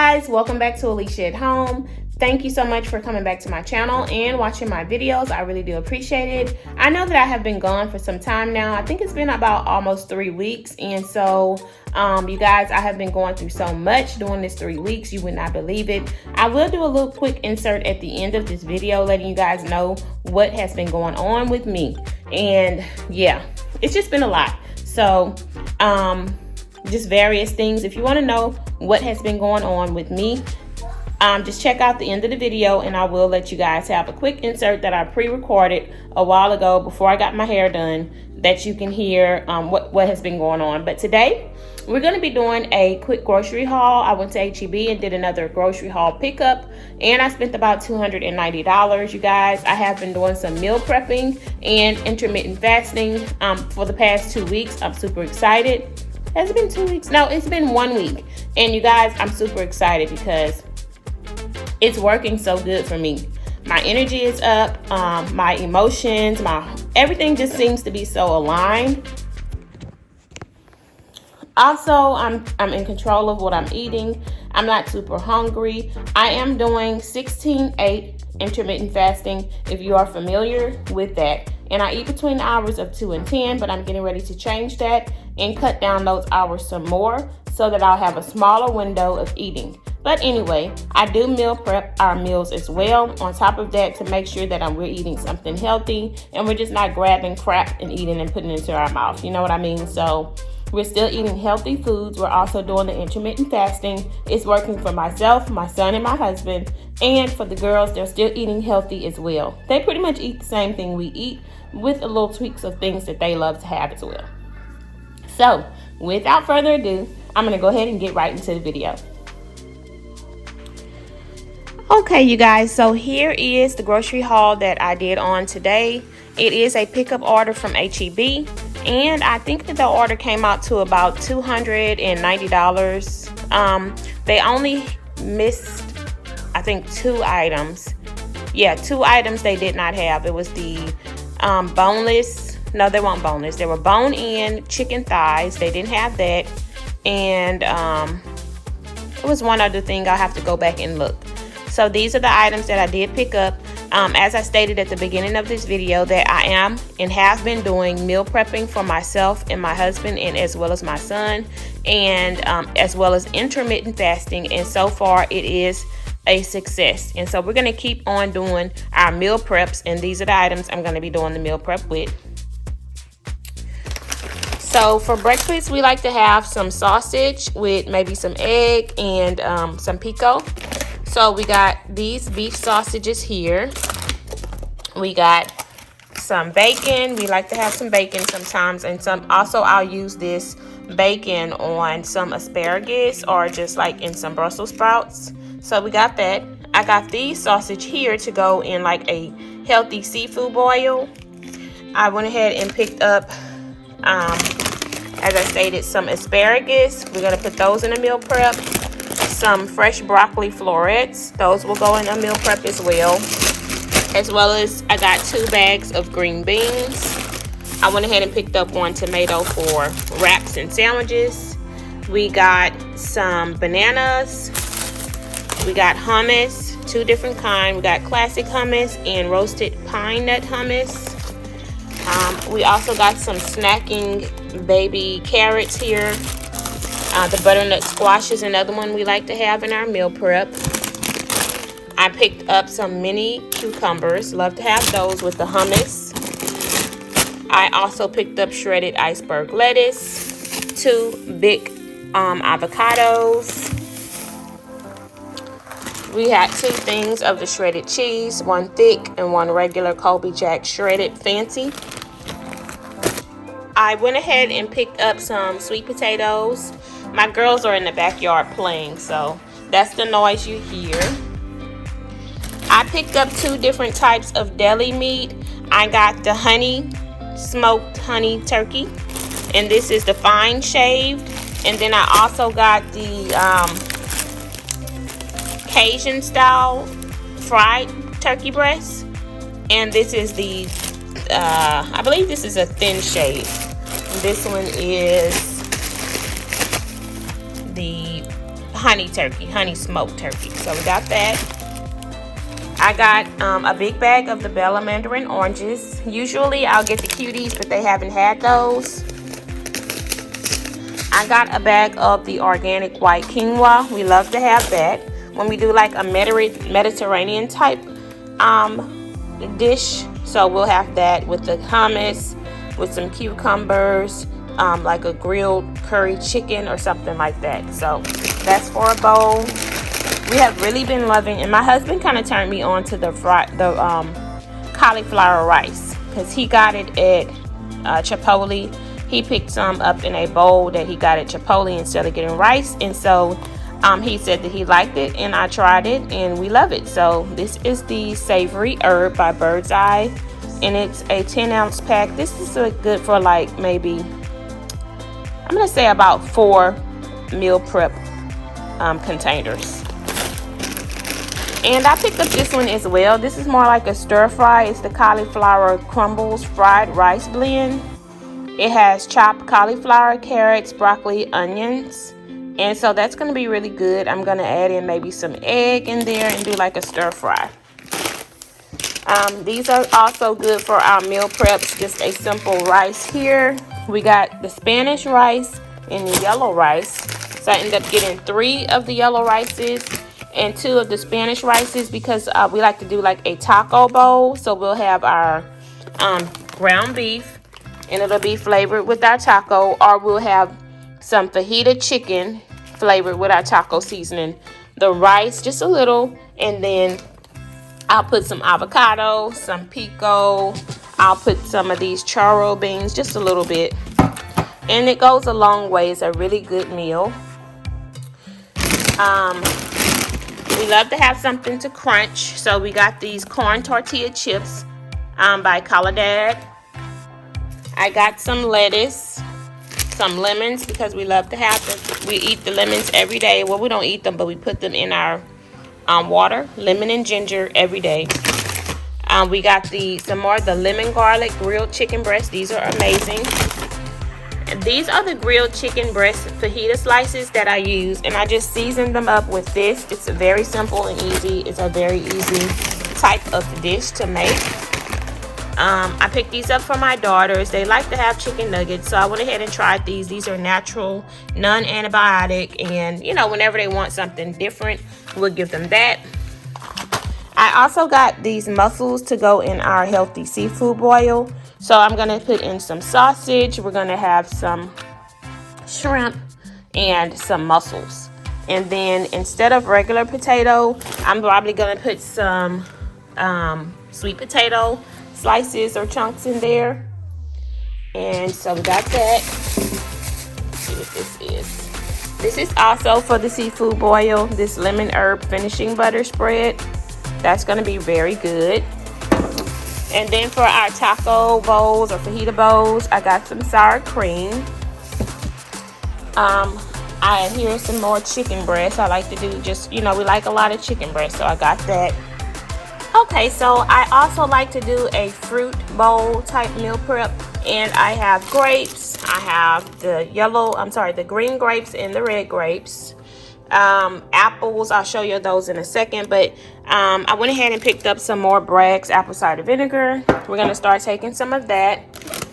guys, welcome back to Alecia at Home. Thank you so much for coming back to my channel and watching my videos. I really do appreciate it. I know that I have been gone for some time now. I think it's been about almost 3 weeks. And so, you guys, I have been going through so much during this 3 weeks. You would not believe it. I will do a little quick insert at the end of this video, letting you guys know what has been going on with me. And yeah, it's just been a lot. So, just various things. If you want to know what has been going on with me, just check out the end of the video and I will let you guys have a quick insert that I pre-recorded a while ago before I got my hair done, that you can hear what has been going on. But today we're going to be doing a quick grocery haul. I went to HEB and did another grocery haul pickup, and I spent about $290, you guys. I have been doing some meal prepping and intermittent fasting for the past 2 weeks. I'm super excited. Has it been 2 weeks? No, it's been 1 week. And you guys, I'm super excited because it's working so good for me. My energy is up, my emotions, everything just seems to be so aligned. Also, I'm in control of what I'm eating. I'm not super hungry. I am doing 16-8 intermittent fasting, if you are familiar with that. And I eat between the hours of 2 and 10, but I'm getting ready to change that and cut down those hours some more so that I'll have a smaller window of eating. But anyway, I do meal prep our meals as well on top of that to make sure that we're eating something healthy and we're just not grabbing crap and eating and putting it into our mouth. You know what I mean? So we're still eating healthy foods. We're also doing the intermittent fasting. It's working for myself, my son, and my husband. And for the girls, they're still eating healthy as well. They pretty much eat the same thing we eat with a little tweaks of things that they love to have as well. So without further ado, I'm going to go ahead and get right into the video. Okay, you guys, so here is the grocery haul that I did on today. It is a pickup order from HEB, and I think that the order came out to about $290. They only missed, I think, 2 items. Yeah, 2 items they did not have. It was the boneless, no, they weren't boneless. They were bone-in chicken thighs. They didn't have that. And it was one other thing. I'll have to go back and look. So these are the items that I did pick up. As I stated at the beginning of this video, that I am and have been doing meal prepping for myself and my husband, and as well as my son, and as well as intermittent fasting. And so far it is a success. And so we're going to keep on doing our meal preps, and these are the items I'm going to be doing the meal prep with. So for breakfast, we like to have some sausage with maybe some egg and some pico. So we got these beef sausages here. We got some bacon. We like to have some bacon sometimes, and some also I'll use this bacon on some asparagus or just like in some Brussels sprouts. So we got that. I got these sausage here to go in like a healthy seafood boil. I went ahead and picked up, as I stated, some asparagus. We're gonna put those in a meal prep. Some fresh broccoli florets. Those will go in a meal prep as well. As well as I got 2 bags of green beans. I went ahead and picked up 1 tomato for wraps and sandwiches. We got some bananas. We got hummus, 2 different kinds. We got classic hummus and roasted pine nut hummus. We also got some snacking baby carrots here. The butternut squash is another one we like to have in our meal prep. I picked up some mini cucumbers. Love to have those with the hummus. I also picked up shredded iceberg lettuce, 2 big avocados. We had 2 things of the shredded cheese, 1 thick and 1 regular Colby Jack shredded fancy. I went ahead and picked up some sweet potatoes. My girls are in the backyard playing, so that's the noise you hear. I picked up 2 different types of deli meat. I got the smoked honey turkey, and this is the fine shaved. And then I also got the Cajun style fried turkey breast, and this is the I believe this is a thin shave. This one is the honey turkey, honey smoked turkey. So we got that. I got a big bag of the Bella Mandarin oranges. Usually I'll get the cuties, but they haven't had those. I got a bag of the organic white quinoa. We love to have that when we do like a Mediterranean type dish. So we'll have that with the hummus, with some cucumbers, like a grilled curry chicken or something like that. So that's for a bowl. We have really been loving, and my husband kind of turned me on to the cauliflower rice, because he got it at Chipotle. He picked some up in a bowl that he got at Chipotle instead of getting rice, and so he said that he liked it, and I tried it, and we love it. So this is the Savory Herb by Bird's Eye, and it's a 10-ounce pack. This is good for like maybe, I'm gonna say about 4 meal prep containers. And I picked up this one as well. This is more like a stir fry. It's the cauliflower crumbles fried rice blend. It has chopped cauliflower, carrots, broccoli, onions. And so that's going to be really good. I'm going to add in maybe some egg in there and do like a stir fry. These are also good for our meal preps. Just a simple rice here. We got the Spanish rice and the yellow rice. So I ended up getting 3 of the yellow rices and 2 of the Spanish rices, because we like to do like a taco bowl. So we'll have our ground beef, and it'll be flavored with our taco, or we'll have some fajita chicken flavored with our taco seasoning. The rice, just a little, and then I'll put some avocado, some pico. I'll put some of these charro beans, just a little bit. And it goes a long way. It's a really good meal. We love to have something to crunch. So we got these corn tortilla chips by Caladad. I got some lettuce, some lemons, because we love to have them. We eat the lemons every day. Well, we don't eat them, but we put them in our water. Lemon and ginger every day. We got some more of the lemon garlic grilled chicken breasts. These are amazing. And these are the grilled chicken breast fajita slices that I use, and I just season them up with this. It's very simple and easy. It's a very easy type of dish to make. I picked these up for my daughters. They like to have chicken nuggets, so I went ahead and tried these. These are natural, non-antibiotic, and you know, whenever they want something different, we'll give them that. I also got these mussels to go in our healthy seafood boil. So I'm going to put in some sausage. We're going to have some shrimp and some mussels. And then instead of regular potato, I'm probably going to put some sweet potato slices or chunks in there. And so we got that. Let's see what this is. This is also for the seafood boil. This lemon herb finishing butter spread. That's going to be very good. And then for our taco bowls or fajita bowls, I got some sour cream. Here's some more chicken breast. I like to do just, you know, we like a lot of chicken breast, so I got that. Okay, so I also like to do a fruit bowl type meal prep. And I have grapes. I have the green grapes and the red grapes. Apples, I'll show you those in a second, but I went ahead and picked up some more Bragg's apple cider vinegar. We're going to start taking some of that.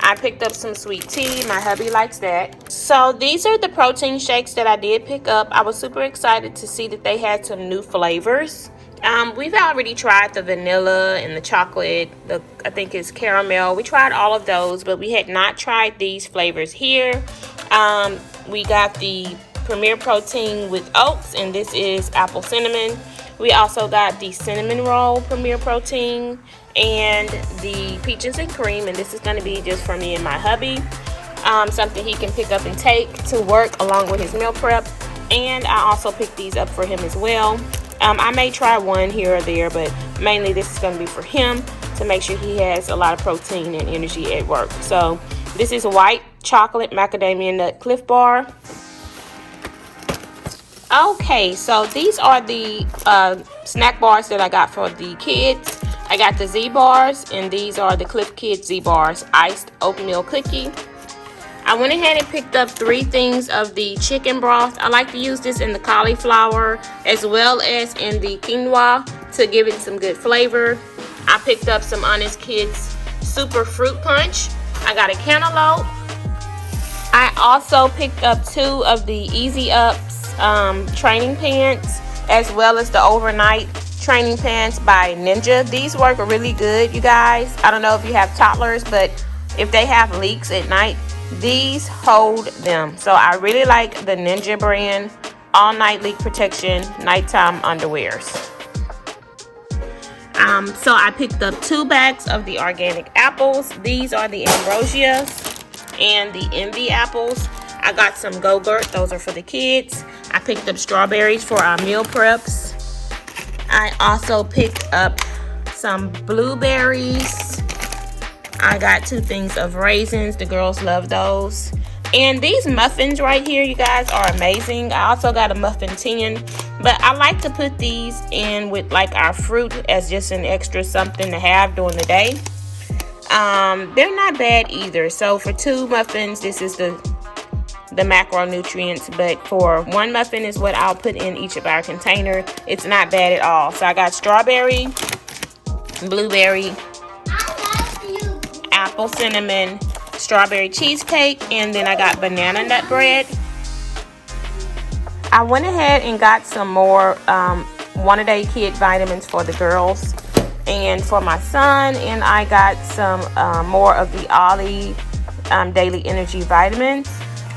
I picked up some sweet tea. My hubby likes that. So these are the protein shakes that I did pick up. I was super excited to see that they had some new flavors. We've already tried the vanilla and the chocolate, I think it's caramel. We tried all of those, but we had not tried these flavors here. We got the Premier Protein with oats, and this is apple cinnamon. We also got the cinnamon roll Premier Protein and the peaches and cream, and this is going to be just for me and my hubby. Something he can pick up and take to work along with his meal prep. And I also picked these up for him as well. I may try one here or there, but mainly this is going to be for him to make sure he has a lot of protein and energy at work. So this is white chocolate macadamia nut Cliff Bar. Okay, so these are the snack bars that I got for the kids. I got the Z bars, and these are the Cliff Kids Z bars iced oatmeal cookie. I went ahead and picked up 3 things of the chicken broth. I like to use this in the cauliflower as well as in the quinoa to give it some good flavor. I picked up some Honest Kids Super Fruit Punch. I got a cantaloupe. I also picked up 2 of the Easy Ups training pants, as well as the overnight training pants by Ninja. These work really good, you guys. I don't know if you have toddlers, but if they have leaks at night, these hold them. So I really like the Ninja brand all night leak protection nighttime underwears. So I picked up 2 bags of the organic apples. These are the Ambrosias and the Envy apples. I got some Go-Gurt, those are for the kids. I picked up strawberries for our meal preps. I also picked up some blueberries. I got 2 things of raisins. The girls love those. And these muffins right here, you guys, are amazing. I also got a muffin tin, but I like to put these in with like our fruit as just an extra something to have during the day. They're not bad either. So for 2 muffins, this is the macronutrients, but for 1 muffin is what I'll put in each of our container. It's not bad at all. So I got strawberry, blueberry, apple cinnamon, strawberry cheesecake, and then I got banana nut bread. I went ahead and got some more One A Day Kid vitamins for the girls and for my son, and I got some more of the Ollie Daily Energy vitamins.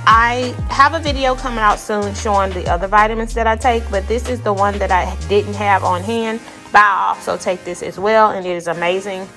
I have a video coming out soon showing the other vitamins that I take, but this is the one that I didn't have on hand, but I also take this as well, and it is amazing.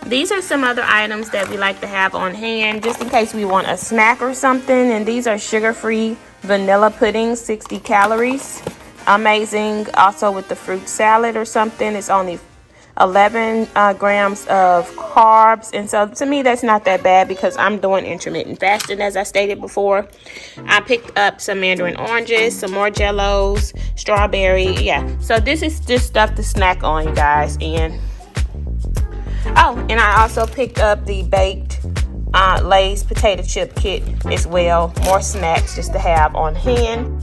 These are some other items that we like to have on hand just in case we want a snack or something, and these are sugar-free vanilla pudding, 60 calories. Amazing. Also with the fruit salad or something, it's only 11 grams of carbs, and so to me that's not that bad because I'm doing intermittent fasting, as I stated before. I picked up some mandarin oranges, some more jellos, strawberry. Yeah, so this is just stuff to snack on, you guys. And and I also picked up the baked Lay's potato chip kit as well. More snacks just to have on hand.